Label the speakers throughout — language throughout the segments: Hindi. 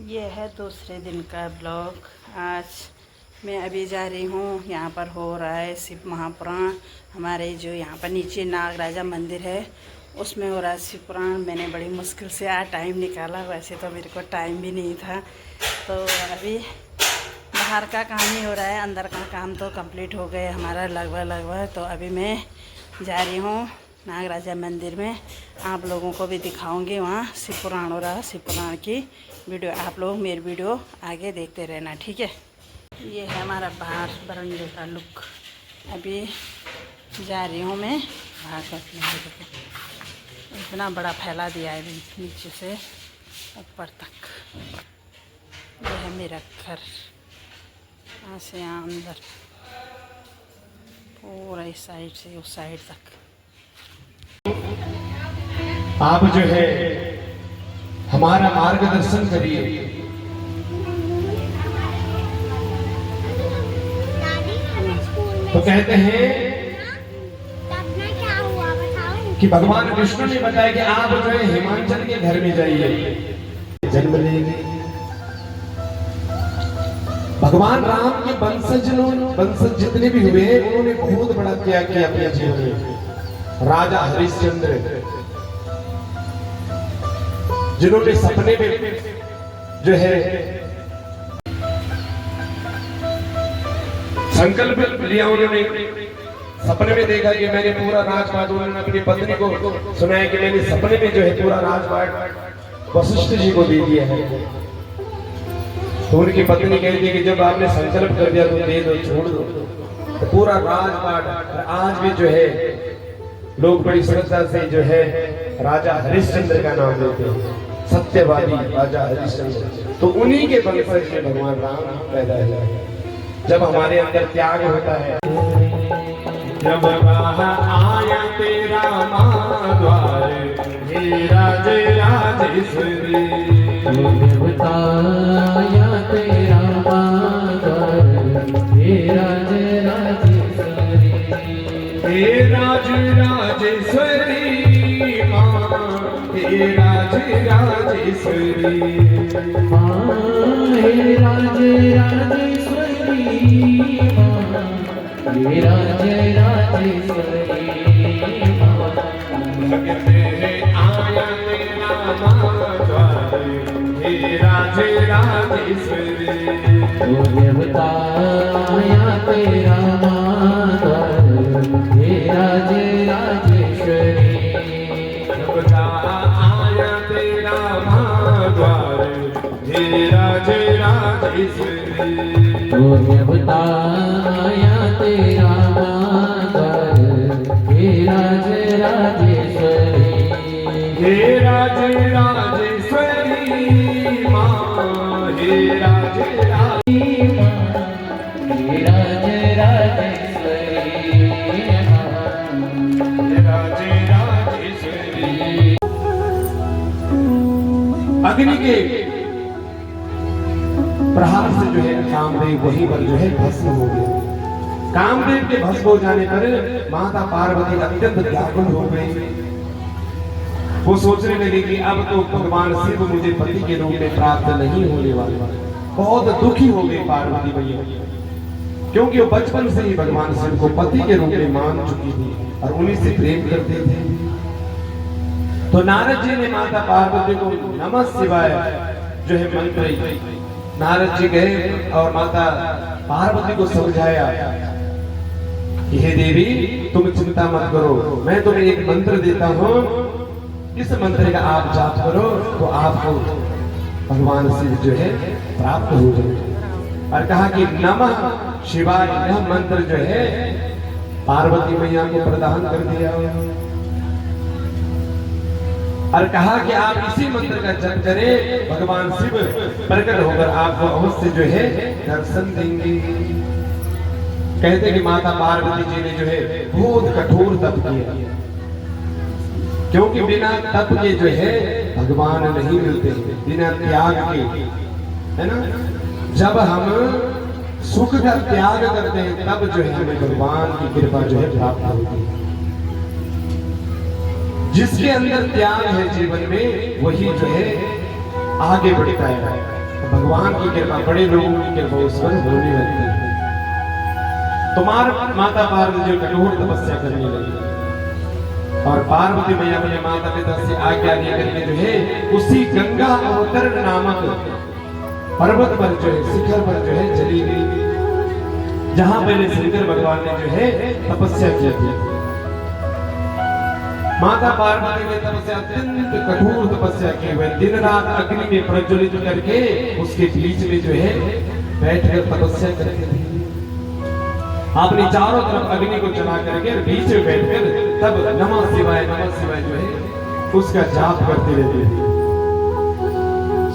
Speaker 1: ये है दूसरे दिन का ब्लॉग। आज मैं अभी जा रही हूँ, यहाँ पर हो रहा है शिव महापुराण। हमारे जो यहाँ पर नीचे नागराजा मंदिर है उसमें हो रहा है शिव पुराण। मैंने बड़ी मुश्किल से आज टाइम निकाला, वैसे तो मेरे को टाइम भी नहीं था। तो अभी बाहर का काम ही हो रहा है, अंदर का काम तो कंप्लीट हो गया हमारा लगभग। तो अभी मैं जा रही हूँ नागराजा मंदिर में। आप लोगों को भी दिखाऊंगी वहाँ शिव पुराण हो रहा है। शिव पुराण की वीडियो आप लोग मेरी वीडियो आगे देखते रहना, ठीक है। ये है हमारा बाहर बरंडे का लुक। अभी जा रही हूँ मैं बाहर का। इतना बड़ा फैला दिया है नीचे से ऊपर तक। यह है मेरा घर, यहाँ से यहाँ अंदर पूरा इस साइड से उस साइड तक।
Speaker 2: आप जो है हमारा मार्गदर्शन करिए। तो कहते हैं कि भगवान विष्णु ने बताया कि आप जो है हिमाचल के घर में जाइए, जन्म लेंगे। भगवान राम के वंशज जितने भी हुए उन्होंने बहुत बड़ा त्याग किया अपने जीवन में। राजा हरिश्चंद्र जिन्होंने सपने में जो है संकल्प लिया, उन्होंने सपने में देखा कि मैंने पूरा राजपाट, उन्होंने अपनी पत्नी को सुनाया कि मैंने सपने में जो है पूरा राजपाट वशिष्ठ जी को दे दिया है। तो उनकी पत्नी कहती है कि जब आपने संकल्प कर दिया तो दे दो, छोड़ दो। तो पूरा राजपाट आज भी जो है लोग बड़ी श्रद्धा से जो है राजा हरिश्चंद्र का नाम लेते हैं, सत्यवादी राजा हरिश्चंद्र। तो उन्हीं के वंशज में भगवान राम पैदा हुए। जब हमारे अंदर त्याग होता है, जब आया तेरा माँ द्वार, हे राजेश्वरी,
Speaker 3: बताया तेरा माँ द्वार, हे राजेश्वरी,
Speaker 2: हे राजेश्वरी माँ, हे राजेश्वरी
Speaker 3: माँ, हे राजेश्वरी माँ, हे राजेश्वरी माँ।
Speaker 2: लगते हैं आया तेरा माँ द्वार, हे राजेश्वरी।
Speaker 3: तुझे बताया तेरा माँ द्वार, हे राजेश्वरी।
Speaker 2: आया तेरा माँ द्वार, हे राजेश्वरी।
Speaker 3: तुझे बताया तेरा माँ द्वार, हे राजेश्वरी।
Speaker 2: हे राजेश्वरी माँ, हे राजेश्वरी अग्नि के प्रहार से जो है कामदेव वहीं पर जो है भस्म हो गए। कामदेव के भस्म हो जाने पर माता पार्वती अत्यंत व्याकुल हो गई। वो सोचने लगी कि अब तो भगवान शिव मुझे पति के रूप में प्राप्त नहीं होने वाले। बहुत दुखी हो गई पार्वती मैया, क्योंकि वो बचपन से ही भगवान शिव को पति के रूप में मान चुकी थी और उन्हीं से प्रेम करते थे। तो नारद जी ने माता पार्वती को नमः शिवाय जो है मंत्र, नारद जी गए और माता पार्वती को समझाया कि हे देवी तुम चिंता मत करो, मैं तुम्हें एक मंत्र देता हूँ, इस मंत्र का आप जाप करो तो आपको भगवान शिव जो है प्राप्त हो जाए। और कहा कि नमः शिवाय, यह मंत्र जो है पार्वती मैया को प्रदान कर दिया। और कहा कि आप इसी मंत्र का जप करें, भगवान शिव प्रकट होकर आपको अवश्य जो है दर्शन देंगे। कहते कि माता पार्वती जी ने जो है बहुत कठोर तप किया, क्योंकि बिना तप के जो है भगवान नहीं मिलते, बिना त्याग के, है ना। जब हम सुख का त्याग करते हैं तब जो है हमें भगवान की कृपा जो है प्राप्त होती है। जिसके अंदर त्याग है जीवन में वही जो है आगे बढ़ता है। भगवान की कृपा, बड़े लोगों की कृपा उस पर होने लगती है। तुम्हार माता पार्वती जो कठोर तपस्या करने लगी और पार्वती मैया अपने माता पिता से आज्ञा लेकर के जो है उसी गंगा अवतरण नामक पर्वत पर जो है, शिखर पर जो है चली गई, जहां पहले शंकर भगवान ने जो है तपस्या की थी। माता पार्वती ने तपस्या, अत्यंत कठोर तपस्या की हुई, दिन रात अग्नि में प्रज्वलित करके उसके बीच में जो है बैठकर तपस्या करती थी। अपनी चारों तरफ अग्नि को जला करके बीच में बैठकर तब नमः शिवाय जो है उसका जाप करती रहती थी।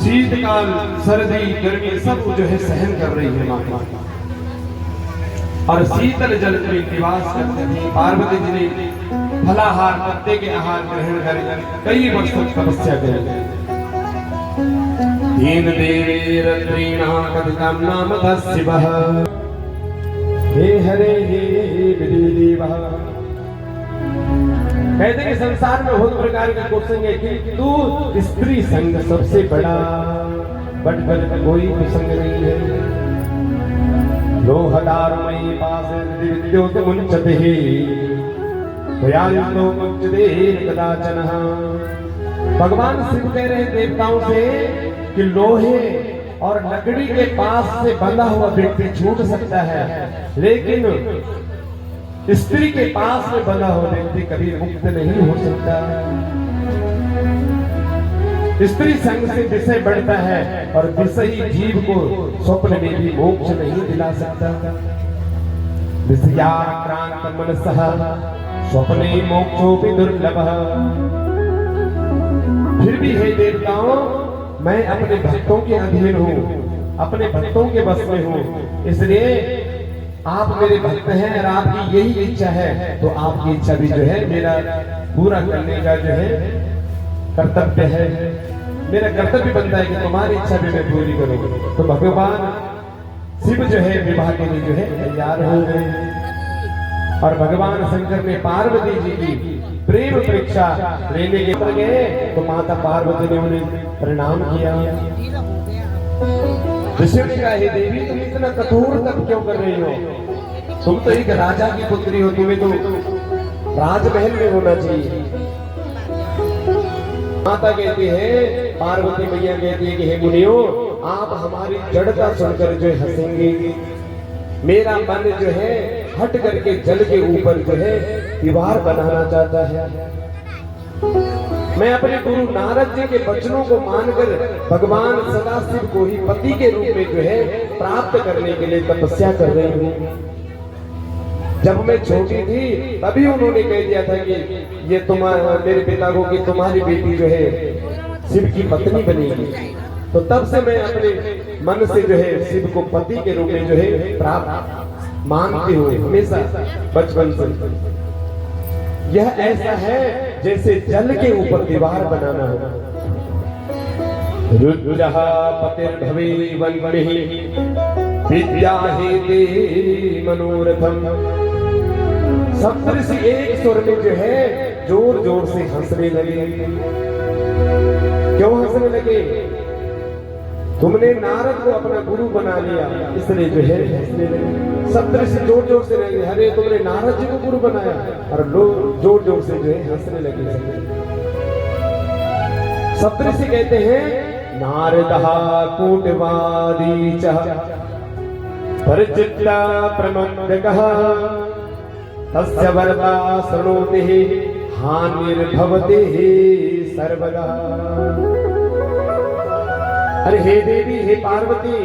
Speaker 2: शीतकाल, सर्दी, गर्मी सब जो है सहन कर रही है माता, और शीतल जल में निवास करती थी। पार्वती जी ने फलाहार, पत्ते के आहार ग्रहण कर कई वर्ष तक तपस्या करी। दीन देवीरत्रीणा कथितं नाम शिवः, हे हरे हे विदेवः। कहते कि संसार में बहुत प्रकार के कुसंग है कि तू स्त्री संग सबसे बड़ा, बढ़कर कोई कुसंग नहीं है। लोहदारुमयी पास विद्युत मुंचते ही दयालु मुंचते कदाचन। भगवान शिव कह रहे देवताओं से कि लोहे और लकड़ी के पास से बंधा हुआ व्यक्ति छूट सकता है, लेकिन स्त्री के पास में बंधा हुआ व्यक्ति कभी मुक्त नहीं हो सकता। स्त्री संग से विषय बढ़ता है और विषयी जीव को स्वप्न में भी मोक्ष नहीं दिला सकता। विषयाक्रांत मनसः स्वप्ने मोक्षो भी दुर्लभः। फिर भी हे देवताओं, मैं अपने भक्तों के अधीन हूँ, अपने भक्तों के बस में हूँ, इसलिए आप मेरे भक्त हैं और आपकी यही इच्छा है तो आपकी इच्छा भी जो है मेरा पूरा करने का जो है कर्तव्य है। मेरा कर्तव्य बनता है कि तुम्हारी इच्छा भी मैं पूरी करूँ। तो भगवान शिव जो है विवाह के लिए जो है तैयार हो गए, और भगवान शंकर ने पार्वती जी की प्रेम परीक्षा लेने के लिए गए तो माता पार्वती ने उन्हें प्रणाम किया। ऋषि ने कहा, हे देवी तुम इतना कठोर तप क्यों कर रही हो? तुम तो एक राजा की पुत्री हो, तुम्हें तो राजमहल में होना चाहिए। माता कहती है, पार्वती मैया कहती है कि हे मुनियों, आप हमारी जड़ता सुनकर जो हंसेंगे। मेरा मन जो है हट करके जल के ऊपर जो है दीवार बनाना चाहता है। मैं अपने गुरु नारद जी के वचनों को मानकर भगवान सदाशिव को ही पति के रूप में जो है प्राप्त करने के लिए तपस्या कर रही हूँ। जब मैं छोटी थी तभी उन्होंने कह दिया था कि ये मेरे पिता को कि तुम्हारी बेटी जो है शिव की पत्नी बनेगी। तो तब से मैं अपने मन से जो है शिव को पति के रूप में जो है प्राप्त मानती हूँ, हमेशा बचपन से। यह ऐसा है जैसे जल के ऊपर दीवार बनाना हो। रुद्रः पतिर्भवे वन्महि विद्याहेते मनोरथम। सप्तऋषि एक स्वर में जो है जोर जोर से हंसने लगे। क्यों हंसने लगे? तुमने नारद को अपना गुरु बना लिया, इसलिए जो है हंसने लगे। सप्तऋषि जोर जोर से लगे, अरे तुमने नारद जी को गुरु बनाया, और लोग जोर जोर से जो है हंसने लगे। सप्तऋषि कहते हैं, नारदः कूटवादी च परिचित्ता प्रमंडकः तस्य वरदा शृणोति हानिर्भवति सर्वदा। अरे हे देवी, हे पार्वती,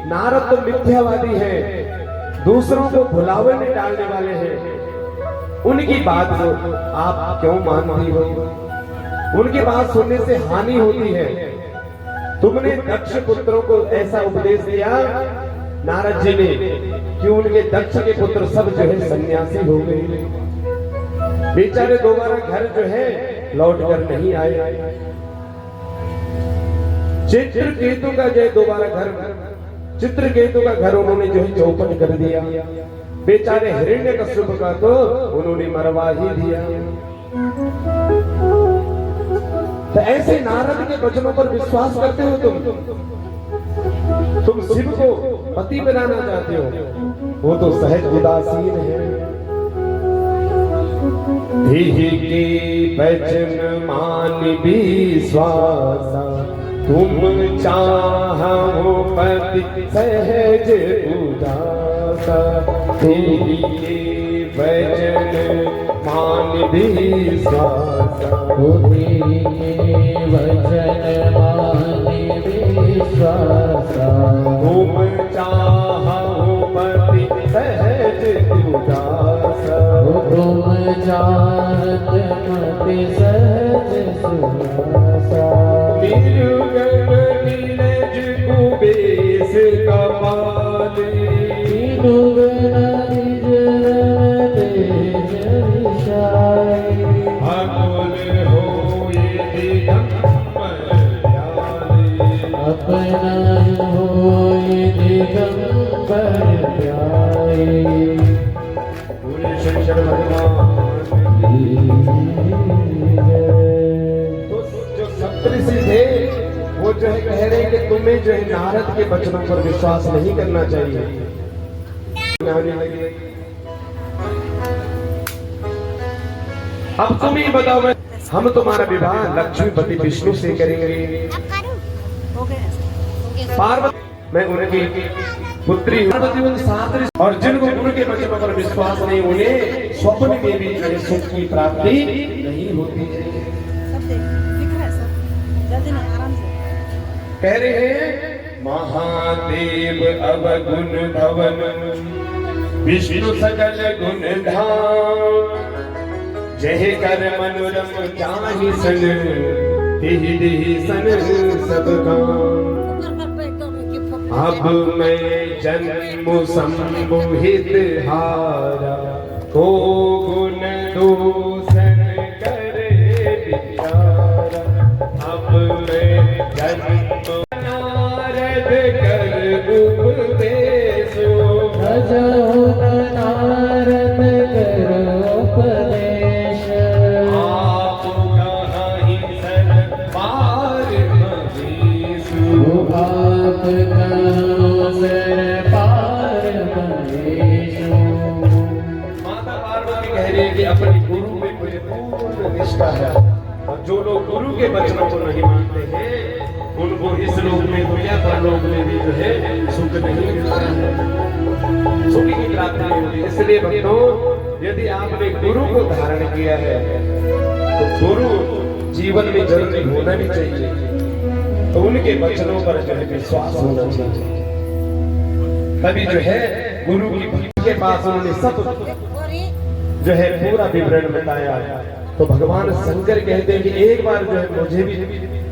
Speaker 2: नारद तो मिथ्यावादी है, दूसरों को भुलावे में डालने वाले हैं। उनकी बात को आप क्यों मानती हो? उनकी बात सुनने से हानि होती है। तुमने दक्ष पुत्रों को ऐसा उपदेश दिया नारद जी ने कि उनके दक्ष के पुत्र सब जो है सन्यासी हो गए। बेचारे दोबारा घर जो है लौट कर नहीं आए। चित्रकेतु का जो दोबारा घर, चित्रकेतु का घर उन्होंने जो है चौपट कर दिया। बेचारे हिरण्यकश्यप का तो उन्होंने मरवा ही दिया। तो ऐसे नारद के वचनों पर विश्वास करते हो तुम? तुम शिव को पति बनाना चाहते हो, वो तो सहज उदासीन है। देहि के वचन मान विश्वासा, तुम चाहो पति सहज उदासा। देहि के वचन मान विश्वासा,
Speaker 3: तेरे वचन मान विश्वासा।
Speaker 2: तुम चाहो पति सहज उदासा।
Speaker 3: तुम चाहत मति सहज सुनासा।
Speaker 2: निर्गुण नीरज कुबेश कपाले,
Speaker 3: निर्गुण निज तेज विशाल।
Speaker 2: अकुल होए दिगंबर प्यारे।
Speaker 3: अपना होए दिगंबर प्यारे।
Speaker 2: बोले शंकर भगवान की जय। तो जो सप्तऋषि थे वो जो है कह रहे हैं कि तुम्हें जो है नारद के वचनों पर विश्वास नहीं करना चाहिए। अब तुम ही बताओ, हम तुम्हारा विवाह लक्ष्मीपति विष्णु से करेंगे।
Speaker 1: हो गया।
Speaker 2: पार्वती मैं उनकी पुत्री पार्वती उन 7 और जिनको गुरु के वचनों पर विश्वास नहीं, उन्हें स्वप्न में भी सुख की प्राप्ति नहीं होती है।
Speaker 1: सब दिख रहा है सब, जल्दी नहीं, आराम से।
Speaker 2: कह रहे हैं महादेव अवगुण भवन, विष्णु सकल गुण धाम। जय कर मनोरम जाहि सन, तिहि दिहि सन सब काम। अब मैं जन्म सम्मोहित हारा, को गुण दूषण करे विचारा। अब मैं जन्म नारद कर उपदेशो,
Speaker 3: भजहु नारद कर उपदेश।
Speaker 2: आप कहीं सन पार महेशु।
Speaker 3: आप कहो सर पार महेशु।
Speaker 2: माता पार्वती कह रही है कि अपने गुरु में मुझे पूर्ण निष्ठा है, और जो लोग गुरु के वचनों को नहीं मानते हैं उनको इस लोक में हो या परलोक में भी जो है सुख नहीं मिलता है, सुख की प्राप्ति नहीं होती। इसलिए भक्तों, यदि आपने गुरु को धारण किया है तो गुरु जीवन में जरूरी होना भी चाहिए, तो उनके वचनों पर जो है विश्वास होना चाहिए। तभी जो है गुरु की भक्ति के पास उन्होंने सब जो है पूरा विवरण बताया। तो भगवान शंकर कहते हैं कि एक बार जो है मुझे भी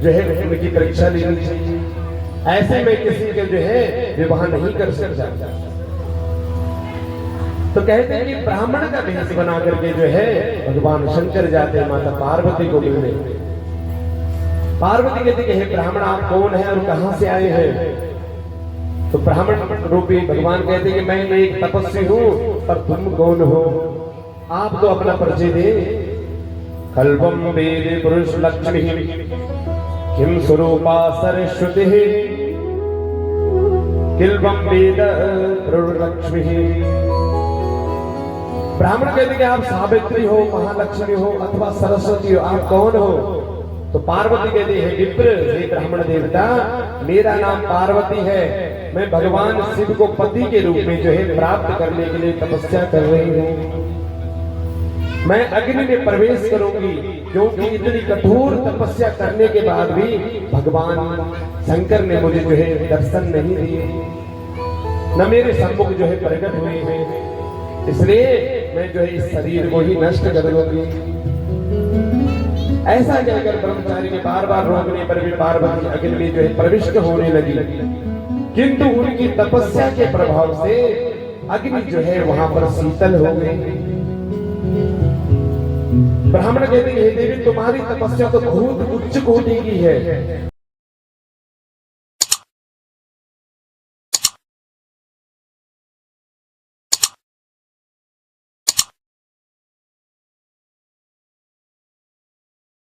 Speaker 2: जो है उनकी परीक्षा लेनी चाहिए, ऐसे में किसी के जो है विवाह नहीं कर सकता। तो कहते हैं कि ब्राह्मण का भेष बना करके जो है भगवान शंकर जाते हैं माता पार्वती को मिलने। पार्वती कहती है ब्राह्मण आप कौन है और कहां से आए हैं? तो ब्राह्मण रूपी भगवान कहते हैं कि मैं एक तपस्वी हूं, पर तुम कौन हो? आप तो अपना परिचय दे। कल्पम वेद पुरुष लक्ष्मी, किम स्वरूपा सरस्वती, किल्पम वेद पुरुष लक्ष्मी। ब्राह्मण कहते हैं कि आप सावित्री हो, महालक्ष्मी हो अथवा सरस्वती हो, आप कौन हो? तो पार्वती कहती है विप्र हे ब्राह्मण देवता, मेरा नाम पार्वती है, मैं भगवान शिव को पति के रूप में जो है प्राप्त करने के लिए तपस्या कर रही हूँ। मैं अग्नि में प्रवेश करूंगी, क्योंकि इतनी कठोर तपस्या करने के बाद भी भगवान शंकर ने मुझे जो है दर्शन नहीं दिए, न मेरे सम्मुख जो है प्रकट हुए हैं, इसलिए मैं जो है इस शरीर को ही नष्ट कर दूंगी। ऐसा कहकर ब्रह्मचारी के बार बार रोकने पर भी पार्वती अग्नि में जो है प्रविष्ट होने लगी, किंतु उनकी तपस्या के प्रभाव से अग्नि जो है वहां पर शीतल हो गई। ब्राह्मण कहते हैं हे देवी, तुम्हारी तपस्या तो बहुत उच्च कोटि की है,